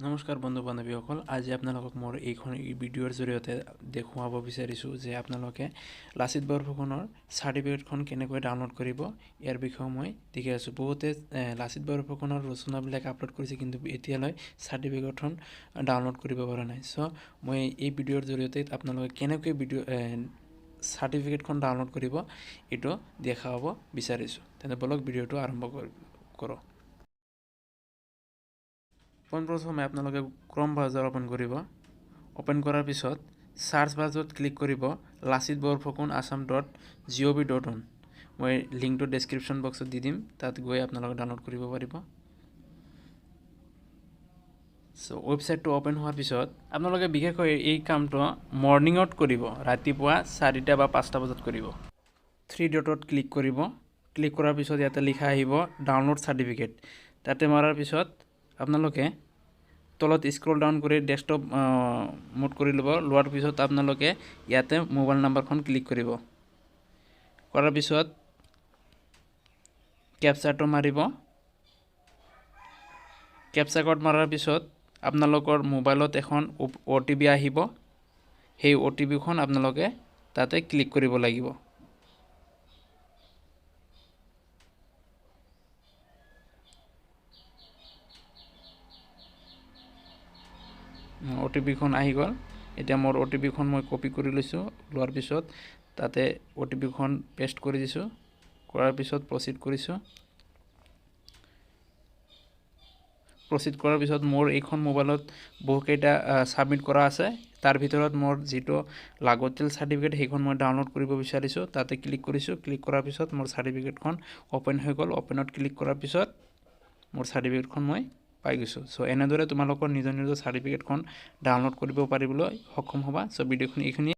নমস্কাৰ বন্ধু বান্ধৱীসকল, আজি আপোনালোকক মোৰ এইখন ভিডিঅ'ৰ জৰিয়তে দেখুৱাব বিচাৰিছোঁ যে আপোনালোকে লাচিত বৰফুকনৰ চাৰ্টিফিকেটখন কেনেকৈ ডাউনলোড কৰিব ইয়াৰ বিষয়ে মই দেখি আছোঁ। বহুতে লাচিত বৰফুকনৰ ৰচনাবিলাক আপলোড কৰিছে, কিন্তু এতিয়ালৈ চাৰ্টিফিকেটখন ডাউনলোড কৰিব পৰা নাই। চ' মই এই ভিডিঅ'ৰ জৰিয়তে আপোনালোকে কেনেকৈ চাৰ্টিফিকেটখন ডাউনলোড কৰিব এইটো দেখাব বিচাৰিছোঁ। তেনে বলক ভিডিঅ'টো আৰম্ভ কৰোঁ। পোনপ্ৰথমে আপোনালোকে ক্ৰম ব্ৰাউজাৰ ওপেন কৰিব। ওপেন কৰাৰ পিছত সাৰ্চ বাৰত ক্লিক কৰিব লাচিত বৰফুকন assam.gov.in। মই লিংকটো ডেছক্ৰিপশ্যন বক্সত দি দিম, তাত গৈ আপোনালোকে ডাউনলোড কৰিব পাৰিব। চ' ৱেবছাইটটো ওপেন হোৱাৰ পিছত আপোনালোকে বিশেষকৈ এই কামটো মৰ্ণিঙত কৰিব, ৰাতিপুৱা 4টা বা 5টা বজাত কৰিব। 3 ডটত ক্লিক কৰিব। ক্লিক কৰাৰ পিছত ইয়াতে লিখা আহিব ডাউনলোড চাৰ্টিফিকেট। তাতে মাৰাৰ পিছত আপোনালোকে তলত স্ক্ৰল ডাউন কৰি ডেস্কটপ মোড কৰি ল'ব। লোৱাৰ পিছত আপোনালোকে ইয়াতে মোবাইল নাম্বাৰখন ক্লিক কৰিব। কৰাৰ পিছত কেপচাটো মাৰিব। কেপচা কোড মাৰাৰ পিছত আপোনালোকৰ মোবাইলত এখন OTP আহিব। সেই OTPখন আপোনালোকে তাতে ক্লিক কৰিব লাগিব। OTPখন আহি গ'ল। এতিয়া মোৰ OTPখন মই কপি কৰি লৈছোঁ। লোৱাৰ পিছত তাতে OTPখন পেষ্ট কৰি দিছোঁ। কৰাৰ পিছত প্ৰচিড কৰিছোঁ। প্ৰচিড কৰাৰ পিছত মোৰ এইখন মোবাইলত বহুকেইটা ছাবমিট কৰা আছে। তাৰ ভিতৰত মোৰ যিটো লাগতিয়াল চাৰ্টিফিকেট সেইখন মই ডাউনলোড কৰিব বিচাৰিছোঁ। তাতে ক্লিক কৰিছোঁ। ক্লিক কৰাৰ পিছত মোৰ চাৰ্টিফিকেটখন ওপেন হৈ গ'ল। ওপেনত ক্লিক কৰাৰ পিছত মোৰ চাৰ্টিফিকেটখন মই পাই গৈছোঁ। চ' এনেদৰে তোমালোকৰ নিজৰ চাৰ্টিফিকেটখন ডাউনলোড কৰিব পাৰিবলৈ সক্ষম হ'বা। চ' ভিডিঅ'খিনি এইখিনিয়ে।